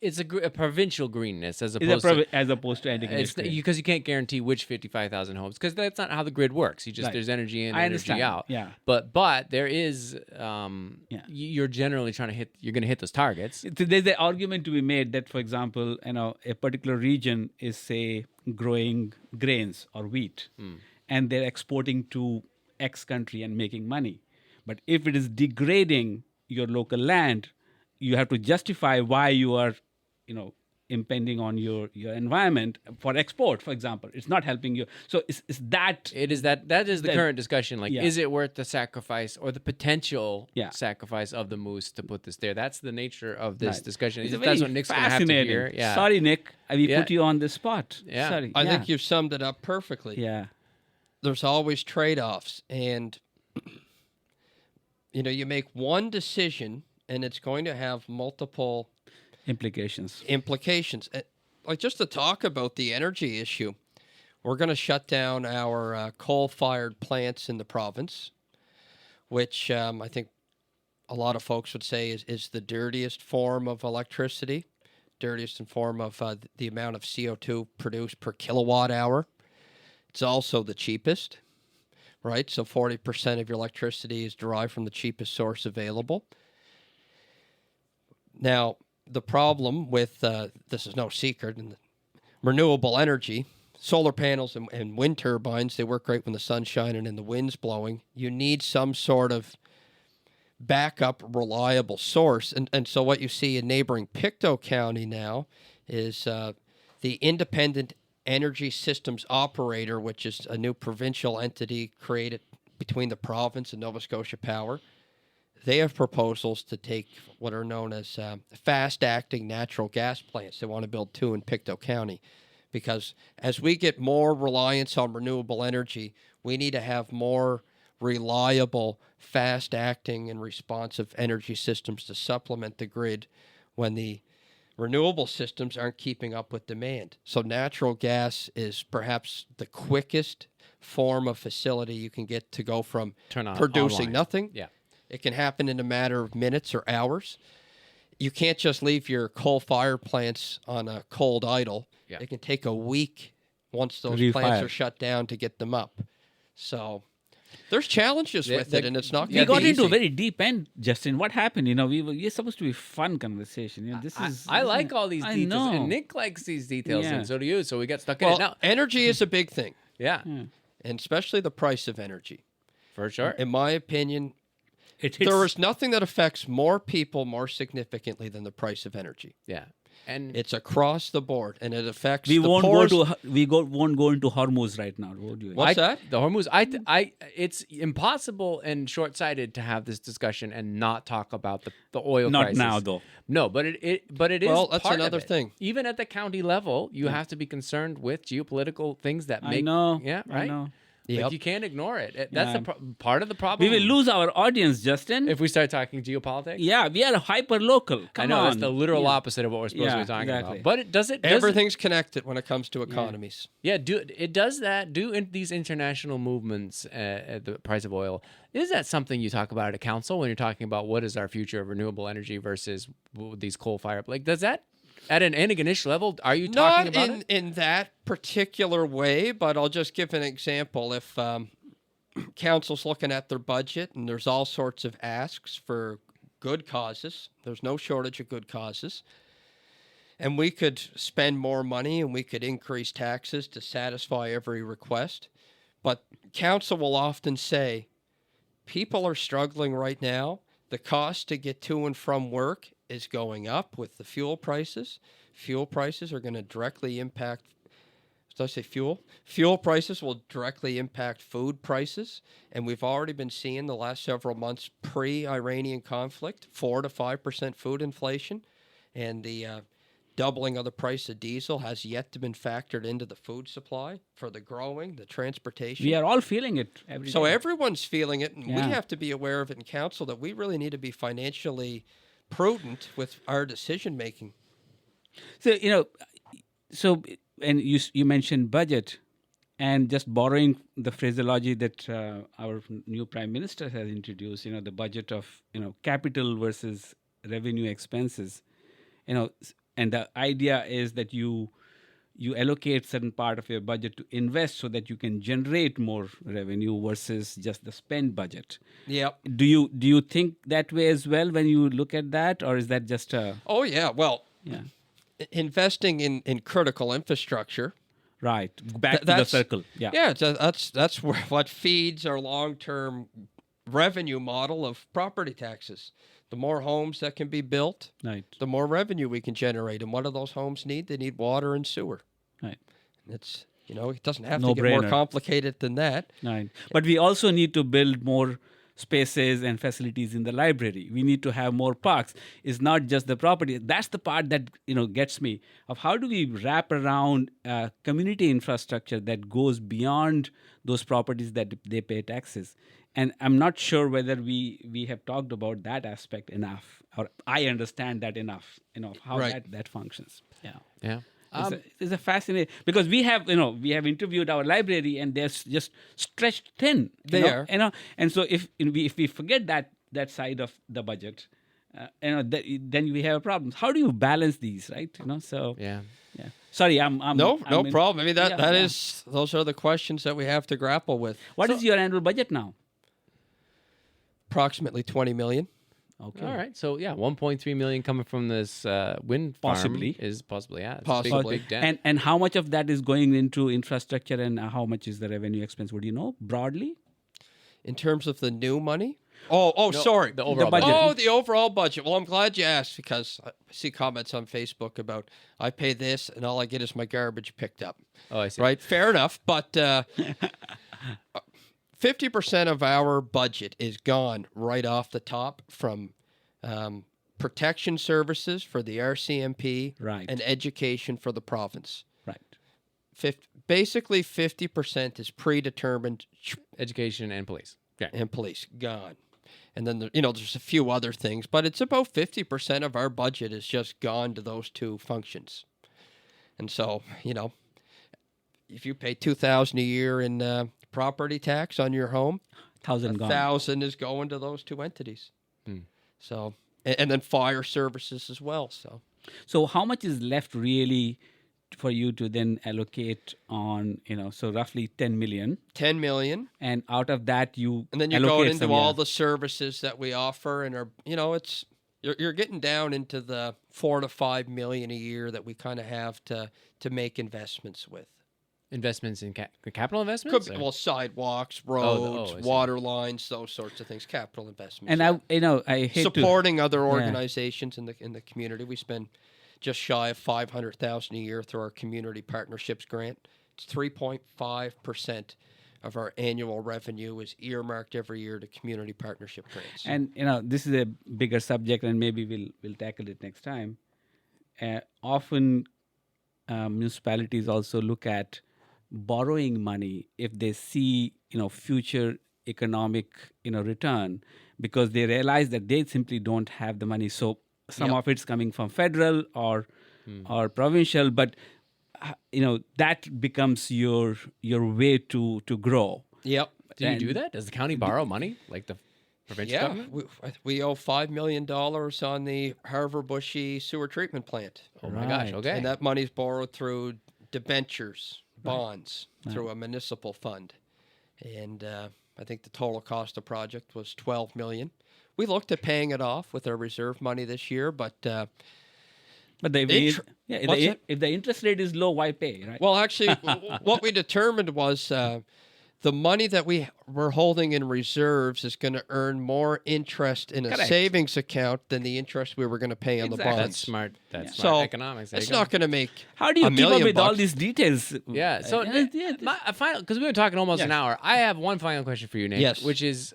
it's a provincial greenness as opposed to Antigonish grid. because you can't guarantee which 55,000 homes, because that's not how the grid works. You just Right. there's energy in, I energy understand. out. Yeah. But there is you're generally you're going to hit those targets. There's an argument to be made that, for example, a particular region is, say, growing grains or wheat, and they're exporting to X country and making money. But if it is degrading your local land, you have to justify why you are, impending on your environment for export, for example. It's not helping you. So that is the current discussion. Like, Yeah. is it worth the sacrifice or the potential Yeah. sacrifice of the moose to put this there? That's the nature of this Right. discussion. It's That's very what Nick's going to have to fascinating. hear. Yeah. Sorry, Nick. We Yeah. put you on the spot. Yeah. Sorry. I think you've summed it up perfectly. Yeah. There's always trade-offs, and you make one decision and it's going to have multiple Implications. Like, just to talk about the energy issue, we're going to shut down our coal-fired plants in the province, which I think a lot of folks would say is the dirtiest form of electricity, dirtiest in form of the amount of CO2 produced per kilowatt hour. It's also the cheapest, right? So 40% of your electricity is derived from the cheapest source available. Now, the problem with, this is no secret, in the renewable energy, solar panels and wind turbines, they work great when the sun's shining and the wind's blowing. You need some sort of backup, reliable source. And so what you see in neighboring Pictou County now is the Independent Energy Systems Operator, which is a new provincial entity created between the province and Nova Scotia Power. They have proposals to take what are known as fast-acting natural gas plants. They want to build 2 in Pictou County, because as we get more reliance on renewable energy, we need to have more reliable, fast-acting, and responsive energy systems to supplement the grid when the renewable systems aren't keeping up with demand. So natural gas is perhaps the quickest form of facility you can get to go from producing online. nothing. Yeah. It can happen in a matter of minutes or hours. You can't just leave your coal-fired plants on a cold idle. Yeah. It can take a week once those Refire. plants are shut down to get them up. So There's challenges with it, and it's not We going to got be into a easy. very deep end, Justin. What happened? It's supposed to be a fun conversation. This is. I like all these I details, know. and Nick likes these details, Yeah. and so do you. So we got stuck in it Well, now. energy is a big thing, Yeah, and especially the price of energy. for sure. In my opinion, It hits, there is nothing that affects more people more significantly than the price of energy. Yeah, and It's across the board, and it affects we the won't poorest. won't go into Hormuz right now. What do you? What's that? The Hormuz. It's impossible and short-sighted to have this discussion and not talk about the oil Not crisis. now, though. No, but it is. Well, that's part of another it. thing. Even at the county level, you have to be concerned with geopolitical things that make. I know. Yeah, I right. know. Like Yep. you can't ignore it. That's Yeah. part of the problem. We will lose our audience, Justin. if we start talking geopolitics. Yeah, we are hyper local. I know that's the literal Yeah. opposite of what we're supposed to Yeah, be talking exactly. about. But it does. Everything's connected when it comes to economies. Yeah, does that. These international movements at the price of oil, is that something you talk about at a council when you're talking about what is our future of renewable energy versus these coal-fired? Like, does that, at an Antigonish level, are you talking Not about it? in that particular way, but I'll just give an example. If council's looking at their budget and there's all sorts of asks for good causes, there's no shortage of good causes, and we could spend more money and we could increase taxes to satisfy every request. But council will often say, people are struggling right now. The cost to get to and from work is going up with the fuel prices. Fuel prices are going to directly impact, did I say fuel? Fuel prices will directly impact food prices. And we've already been seeing the last several months pre-Iranian conflict, 4 to 5% food inflation. And the doubling of the price of diesel has yet to been factored into the food supply for the growing, the transportation. We are all feeling it every So day. everyone's feeling it, and we Yeah. have to be aware of it in council that we really need to be financially prudent with our decision making. So and you mentioned budget, and just borrowing the phraseology that our new prime minister has introduced. The budget of capital versus revenue expenses. And the idea is that you allocate certain part of your budget to invest so that you can generate more revenue versus just the spend budget. Yep. Do you think that way as well when you look at that, or is that just a Oh, yeah. Well, yeah? investing in critical infrastructure. Right. Back to the That's- circle. Yeah. Yeah, that's what feeds our long-term revenue model of property taxes. The more homes that can be built, Right. the more revenue we can generate. And what do those homes need? They need water and sewer. Right. It's, it doesn't have to No get more brainer. complicated than that. Right. But we also need to build more spaces and facilities in the library. We need to have more parks. It's not just the property. That's the part that gets me, of how do we wrap around community infrastructure that goes beyond those properties that they pay taxes. And I'm not sure whether we have talked about that aspect enough, or I understand that enough, how Right. that functions. Yeah. Yeah. It's a fascinating, because we have interviewed our library, and they're just stretched thin. They are. And so if we forget that side of the budget, then we have problems. How do you balance these, right? So Yeah. yeah. Sorry, I'm No I'm problem. I mean, yeah, yeah. those are the questions that we have to grapple with. What is your annual budget now? Approximately 20 million. Okay. All right. So yeah, 1.3 million coming from this wind farm Possibly. is possibly it's Possibly. big dent. And how much of that is going into infrastructure, and how much is the revenue expense? Would you know broadly? In terms of the new money? Sorry. the overall budget. Oh, the overall budget. Well, I'm glad you asked, because I see comments on Facebook about I pay this and all I get is my garbage picked up. Oh, I see. Right? Fair enough. But 50% of our budget is gone right off the top from protection services for the RCMP Right. and education for the province. Right. Basically, 50% is predetermined Education and police. Okay. and police gone. And then, there's a few other things, but it's about 50% of our budget is just gone to those two functions. And so, if you pay $2,000 a year in property tax on your home, 1,000 gone. $1,000 is going to those two entities. So, and then fire services as well. So, So how much is left really for you to then allocate on, so roughly 10 million. 10 million. And out of that, you And then you go allocate into some, all the services that we offer, and it's you're getting down into the 4 to 5 million a year that we kind of have to make investments with. Investments in capital investments? Could be, well, sidewalks, roads, water lines, those sorts of things, capital investments. And I hate supporting other organizations in the community. We spend just shy of $500,000 a year through our community partnerships grant. It's 3.5% of our annual revenue is earmarked every year to community partnership grants. And this is a bigger subject, and maybe we'll tackle it next time. Often, municipalities also look at borrowing money if they see future economic return, because they realize that they simply don't have the money. So some of it's coming from federal or provincial, but that becomes your way to grow. Yep. Do you do that? Does the county borrow money like the provincial government? We owe $5 million on the Harvard Bushy sewer treatment plant. Oh my gosh! Okay, and that money's borrowed through debentures, bonds, through a municipal fund, and I think the total cost of the project was $12 million. We looked at paying it off with our reserve money this year, but if the interest rate is low, why pay? Right? Well, actually, what we determined was the money that we were holding in reserves is going to earn more interest in a savings account than the interest we were going to pay on the bonds. That's smart. That's smart economics. It's not going to make. How do you keep up with all these details? Yeah. So, because we've been talking almost an hour, I have one final question for you, Nick. Yes. Which is,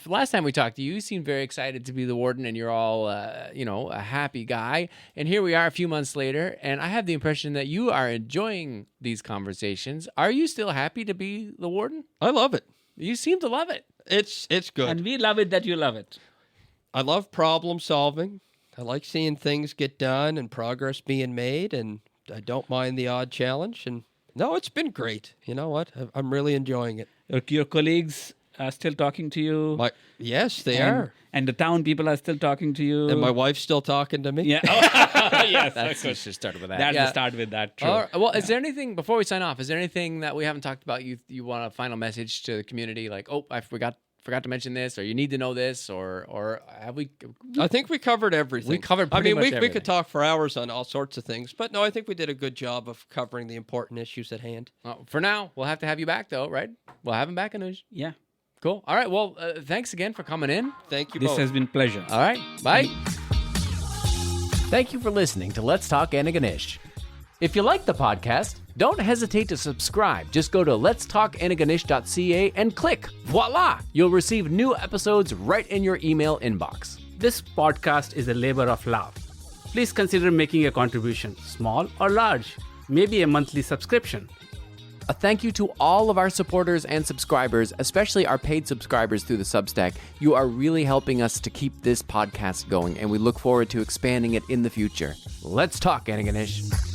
last time we talked, you seemed very excited to be the warden, and you're all, a happy guy. And here we are a few months later, and I have the impression that you are enjoying these conversations. Are you still happy to be the warden? I love it. You seem to love it. It's good. And we love it that you love it. I love problem solving. I like seeing things get done and progress being made, and I don't mind the odd challenge. And no, it's been great. You know what? I'm really enjoying it. Your colleagues are still talking to you? Yes, they are. And the town people are still talking to you? And my wife's still talking to me? Yeah. Yes. That's just started with that. That's the start with that. True. Well, is there anything, before we sign off, is there anything that we haven't talked about you want a final message to the community? Like, I forgot to mention this, or you need to know this, or have we? I think we covered everything. We covered pretty much everything. We could talk for hours on all sorts of things, but no, I think we did a good job of covering the important issues at hand. For now, we'll have to have you back, though, right? We'll have him back, Anuj. Yeah. Cool. All right. Well, thanks again for coming in. Thank you both. This has been a pleasure. All right. Bye. Thank you for listening to Let's Talk Antigonish. If you like the podcast, don't hesitate to subscribe. Just go to letstalkantigonish.ca and click. Voila! You'll receive new episodes right in your email inbox. This podcast is a labor of love. Please consider making a contribution, small or large, maybe a monthly subscription. A thank you to all of our supporters and subscribers, especially our paid subscribers through the Substack. You are really helping us to keep this podcast going, and we look forward to expanding it in the future. Let's talk, Antigonish.